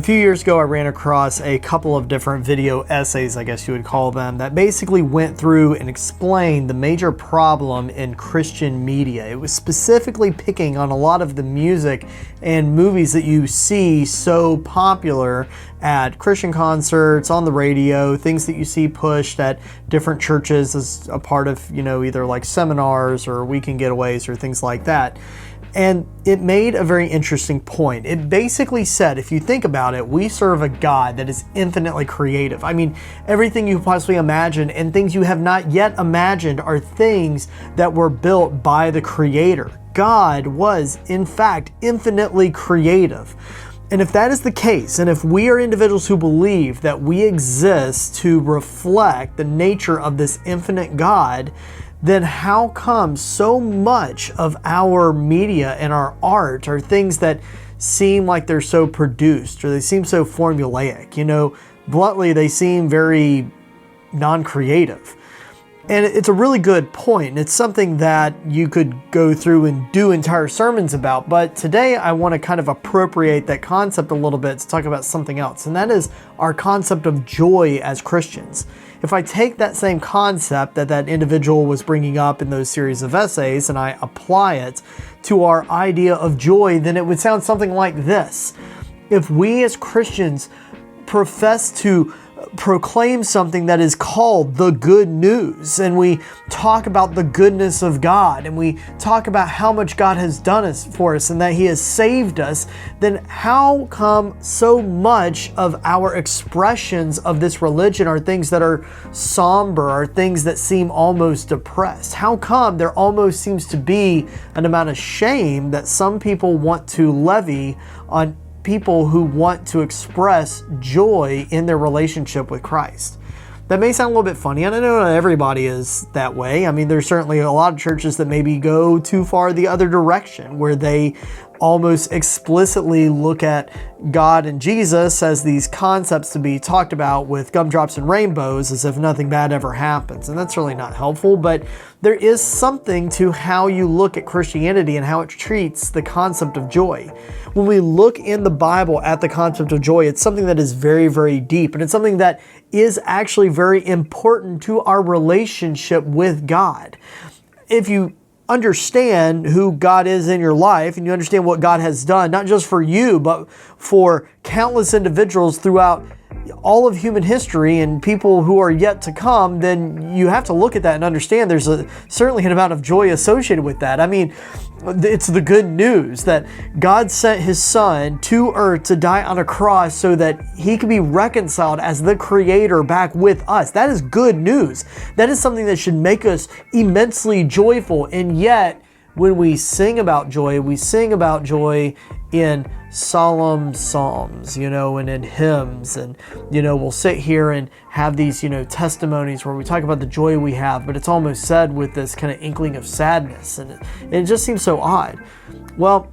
few years ago, I ran across a couple of different video essays, I guess you would call them, that basically went through and explained the major problem in Christian media. It was specifically picking on a lot of the music and movies that you see so popular at Christian concerts, on the radio, things that you see pushed at different churches as a part of, either like seminars or weekend getaways or things like that. And it made a very interesting point. It basically said, if you think about it, we serve a God that is infinitely creative. I mean, everything you possibly imagine and things you have not yet imagined are things that were built by the Creator. God was, in fact, infinitely creative. And if that is the case, and if we are individuals who believe that we exist to reflect the nature of this infinite God, then how come so much of our media and our art are things that seem like they're so produced, or they seem so formulaic? Bluntly, they seem very non-creative. And it's a really good point, and it's something that you could go through and do entire sermons about. But today I want to kind of appropriate that concept a little bit to talk about something else, and that is our concept of joy as Christians. If I take that same concept that individual was bringing up in those series of essays and I apply it to our idea of joy, then it would sound something like this. If we as Christians profess to proclaim something that is called the good news, and we talk about the goodness of God, and we talk about how much God has done for us and that He has saved us, then how come so much of our expressions of this religion are things that are somber, are things that seem almost depressed? How come there almost seems to be an amount of shame that some people want to levy on people who want to express joy in their relationship with Christ? That may sound a little bit funny, and I know not everybody is that way. I mean, there's certainly a lot of churches that maybe go too far the other direction, where they almost explicitly look at God and Jesus as these concepts to be talked about with gumdrops and rainbows as if nothing bad ever happens. And that's really not helpful, but there is something to how you look at Christianity and how it treats the concept of joy. When we look in the Bible at the concept of joy, it's something that is very, very deep, and it's something that is actually very important to our relationship with God. If you understand who God is in your life, and you understand what God has done, not just for you, but for countless individuals throughout all of human history and people who are yet to come, then you have to look at that and understand there's certainly an amount of joy associated with that. I mean, it's the good news that God sent His Son to earth to die on a cross so that He could be reconciled as the Creator back with us. That is good news. That is something that should make us immensely joyful. And yet, when we sing about joy, we sing about joy in solemn psalms, and in hymns, and, we'll sit here and have these, testimonies where we talk about the joy we have, but it's almost said with this kind of inkling of sadness, and it just seems so odd. Well,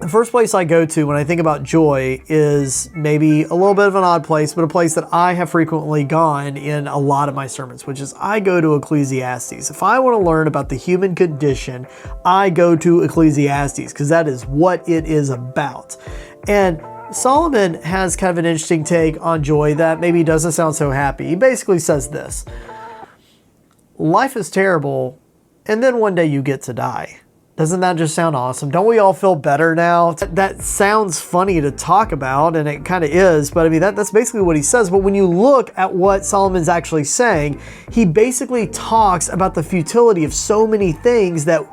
the first place I go to when I think about joy is maybe a little bit of an odd place, but a place that I have frequently gone in a lot of my sermons, which is I go to Ecclesiastes. If I want to learn about the human condition, I go to Ecclesiastes because that is what it is about. And Solomon has kind of an interesting take on joy that maybe doesn't sound so happy. He basically says this: life is terrible, and then one day you get to die. Doesn't that just sound awesome? Don't we all feel better now? That sounds funny to talk about, and it kind of is, but I mean, that's basically what he says. But when you look at what Solomon's actually saying, he basically talks about the futility of so many things that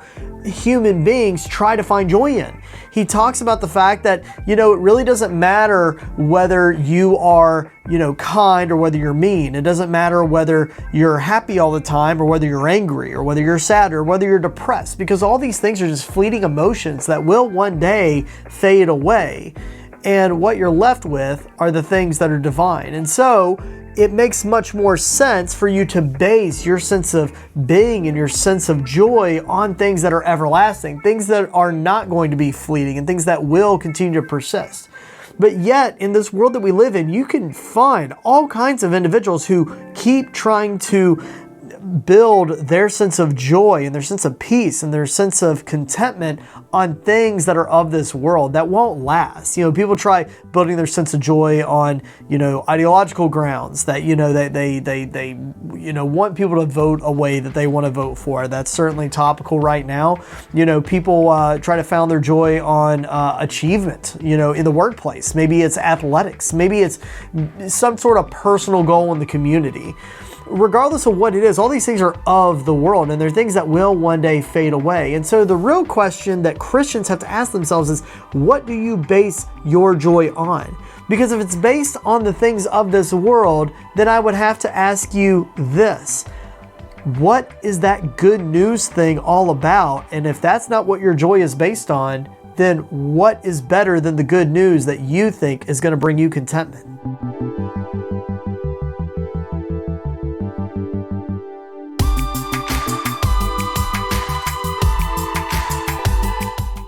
human beings try to find joy in. He talks about the fact that, it really doesn't matter whether you are, kind or whether you're mean. It doesn't matter whether you're happy all the time or whether you're angry or whether you're sad or whether you're depressed, because all these things are just fleeting emotions that will one day fade away. And what you're left with are the things that are divine. And so it makes much more sense for you to base your sense of being and your sense of joy on things that are everlasting, things that are not going to be fleeting, and things that will continue to persist. But yet, in this world that we live in, you can find all kinds of individuals who keep trying to build their sense of joy and their sense of peace and their sense of contentment on things that are of this world that won't last. People try building their sense of joy on, ideological grounds that, they want people to vote a way that they want to vote for. That's certainly topical right now. People try to found their joy on achievement, in the workplace. Maybe it's athletics. Maybe it's some sort of personal goal in the community. Regardless of what it is, all these things are of the world, and they're things that will one day fade away. And so the real question that Christians have to ask themselves is, what do you base your joy on? Because if it's based on the things of this world, then I would have to ask you this: what is that good news thing all about? And if that's not what your joy is based on, then what is better than the good news that you think is going to bring you contentment?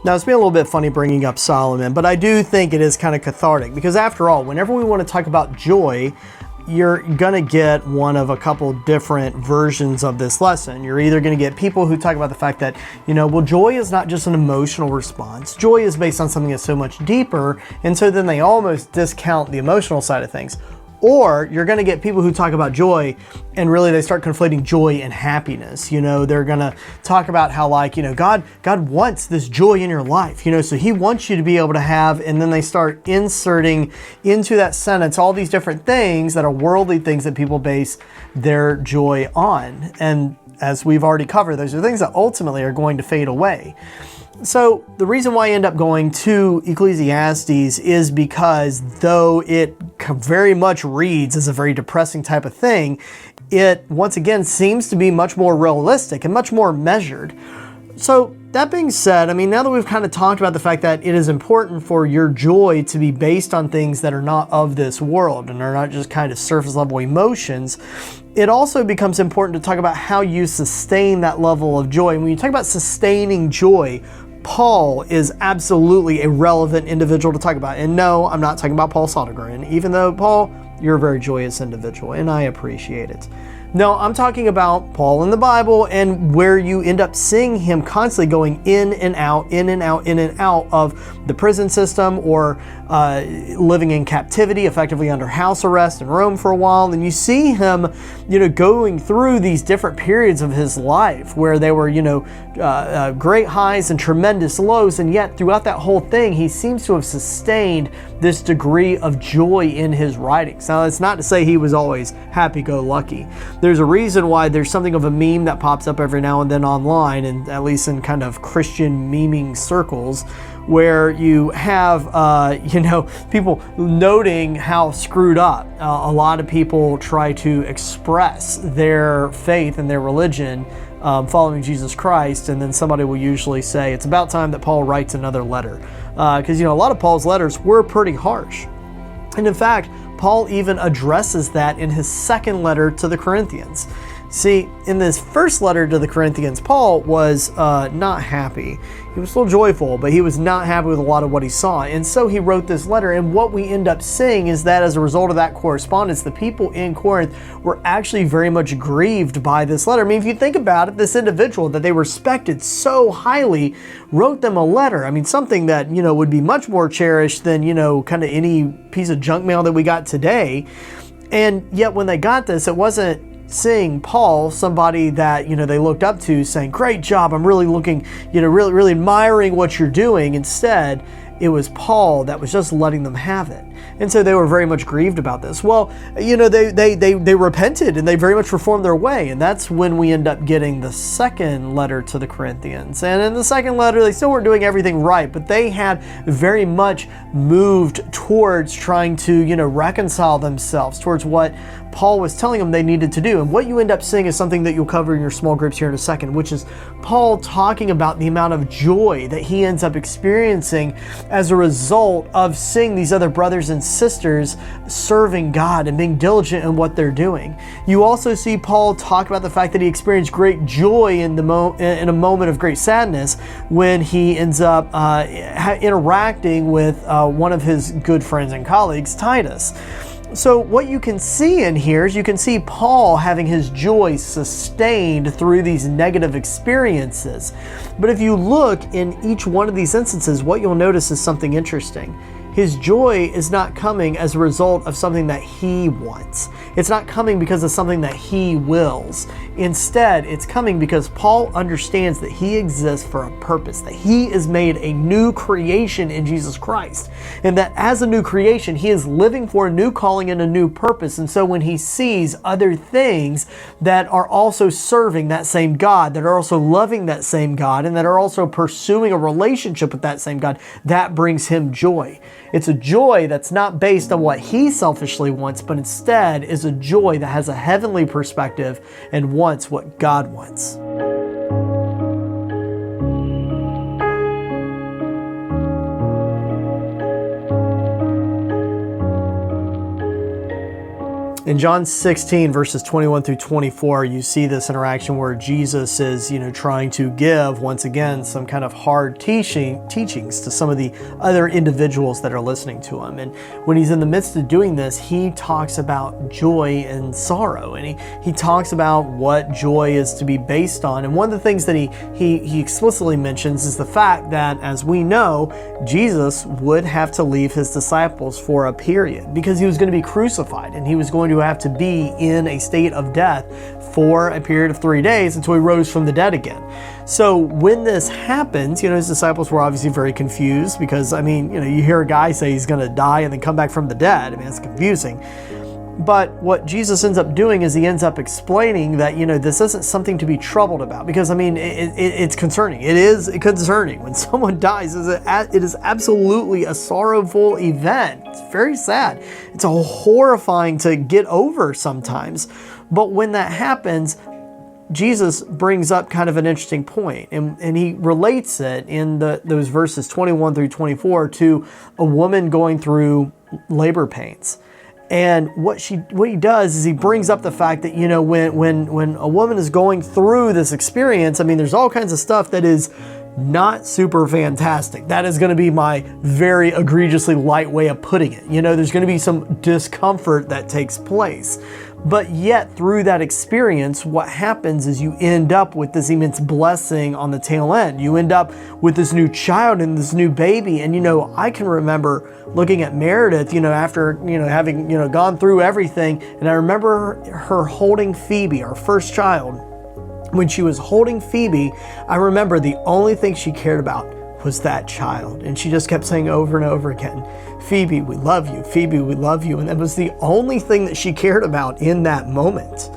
Now, it's been a little bit funny bringing up Solomon, but I do think it is kind of cathartic, because after all, whenever we want to talk about joy, you're going to get one of a couple different versions of this lesson. You're either going to get people who talk about the fact that, joy is not just an emotional response. Joy is based on something that's so much deeper, and so then they almost discount the emotional side of things. Or you're going to get people who talk about joy and really they start conflating joy and happiness. They're going to talk about how God wants this joy in your life, so he wants you to be able to have, and then they start inserting into that sentence all these different things that are worldly things that people base their joy on. And as we've already covered, those are things that ultimately are going to fade away. So the reason why I end up going to Ecclesiastes is because though it very much reads as a very depressing type of thing, it once again seems to be much more realistic and much more measured. So that being said, now that we've kind of talked about the fact that it is important for your joy to be based on things that are not of this world and are not just kind of surface level emotions, it also becomes important to talk about how you sustain that level of joy. And when you talk about sustaining joy, Paul is absolutely a relevant individual to talk about. And no, I'm not talking about Paul Sodergren, even though, Paul, you're a very joyous individual, and I appreciate it. No, I'm talking about Paul in the Bible, and where you end up seeing him constantly going in and out, in and out, in and out of the prison system, or living in captivity, effectively under house arrest in Rome for a while. And you see him, going through these different periods of his life where there were, great highs and tremendous lows. And yet throughout that whole thing, he seems to have sustained this degree of joy in his writings. Now, it's not to say he was always happy-go-lucky. There's a reason why there's something of a meme that pops up every now and then online, and at least in kind of Christian memeing circles, where you have, people noting how screwed up a lot of people try to express their faith and their religion following Jesus Christ, and then somebody will usually say, it's about time that Paul writes another letter. Because, a lot of Paul's letters were pretty harsh. And in fact, Paul even addresses that in his second letter to the Corinthians. See, in this first letter to the Corinthians, Paul was not happy. He was still joyful, but he was not happy with a lot of what he saw. And so he wrote this letter. And what we end up seeing is that as a result of that correspondence, the people in Corinth were actually very much grieved by this letter. If you think about it, this individual that they respected so highly wrote them a letter. Something that, would be much more cherished than, kind of any piece of junk mail that we got today. And yet when they got this, it wasn't seeing Paul, somebody that, they looked up to, saying, great job, I'm really looking, really admiring what you're doing. Instead, it was Paul that was just letting them have it. And so they were very much grieved about this. Well, they repented and they very much reformed their way. And that's when we end up getting the second letter to the Corinthians. And in the second letter, they still weren't doing everything right, but they had very much moved towards trying to, reconcile themselves towards what Paul was telling them they needed to do. And what you end up seeing is something that you'll cover in your small groups here in a second, which is Paul talking about the amount of joy that he ends up experiencing as a result of seeing these other brothers and sisters serving God and being diligent in what they're doing. You also see Paul talk about the fact that he experienced great joy in a moment of great sadness when he ends up interacting with one of his good friends and colleagues, Titus. So what you can see in here is you can see Paul having his joy sustained through these negative experiences. But if you look in each one of these instances, what you'll notice is something interesting. His joy is not coming as a result of something that he wants. It's not coming because of something that he wills. Instead, it's coming because Paul understands that he exists for a purpose, that he is made a new creation in Jesus Christ, and that as a new creation, he is living for a new calling and a new purpose. And so when he sees other things that are also serving that same God, that are also loving that same God, and that are also pursuing a relationship with that same God, that brings him joy. It's a joy that's not based on what he selfishly wants, but instead is a joy that has a heavenly perspective and wants what God wants. In John 16, verses 21 through 24, you see this interaction where Jesus is, trying to give, once again, some kind of hard teachings to some of the other individuals that are listening to him. And when he's in the midst of doing this, he talks about joy and sorrow. And he talks about what joy is to be based on. And one of the things that he explicitly mentions is the fact that, as we know, Jesus would have to leave his disciples for a period because he was going to be crucified and he was going to have to be in a state of death for a period of 3 days until he rose from the dead again. So when this happens, his disciples were obviously very confused because, you hear a guy say he's going to die and then come back from the dead. It's confusing. But what Jesus ends up doing is he ends up explaining that, this isn't something to be troubled about because, it's concerning. It is concerning. When someone dies, it is absolutely a sorrowful event. It's very sad. It's a horrifying to get over sometimes. But when that happens, Jesus brings up kind of an interesting point, and he relates it in those verses 21 through 24 to a woman going through labor pains. And what he does is he brings up the fact that, when a woman is going through this experience, there's all kinds of stuff that is not super fantastic. That is going to be my very egregiously light way of putting it. There's going to be some discomfort that takes place. But yet through that experience, what happens is you end up with this immense blessing on the tail end. You end up with this new child and this new baby. And, I can remember looking at Meredith, after, having, gone through everything. And I remember her holding Phoebe, our first child. When she was holding Phoebe, I remember the only thing she cared about was that child. And she just kept saying over and over again, Phoebe, we love you. Phoebe, we love you. And that was the only thing that she cared about in that moment.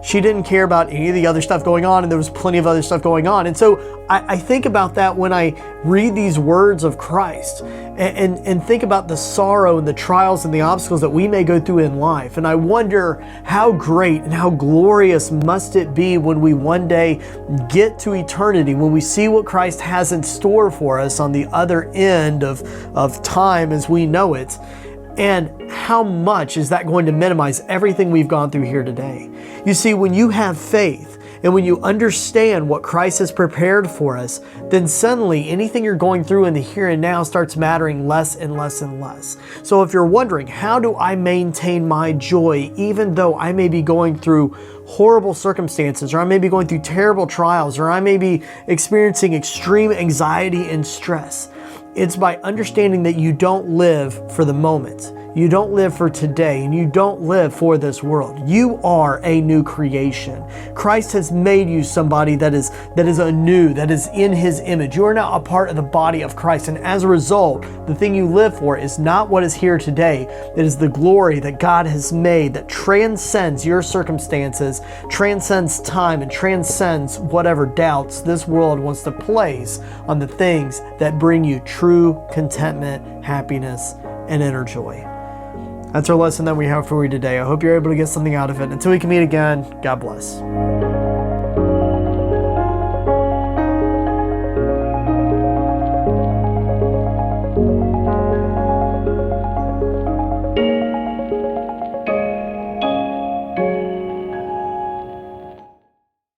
She didn't care about any of the other stuff going on, and there was plenty of other stuff going on. And so I think about that when I read these words of Christ and think about the sorrow and the trials and the obstacles that we may go through in life. And I wonder how great and how glorious must it be when we one day get to eternity, when we see what Christ has in store for us on the other end of time as we know it. And how much is that going to minimize everything we've gone through here today? You see, when you have faith and when you understand what Christ has prepared for us, then suddenly anything you're going through in the here and now starts mattering less and less and less. So if you're wondering, how do I maintain my joy even though I may be going through horrible circumstances, or I may be going through terrible trials, or I may be experiencing extreme anxiety and stress? It's by understanding that you don't live for the moment. You don't live for today, and you don't live for this world. You are a new creation. Christ has made you somebody that is anew, that is in His image. You are now a part of the body of Christ, and as a result, the thing you live for is not what is here today. It is the glory that God has made that transcends your circumstances, transcends time, and transcends whatever doubts this world wants to place on the things that bring you true contentment, happiness, and inner joy. That's our lesson that we have for you today. I hope you're able to get something out of it. Until we can meet again, God bless.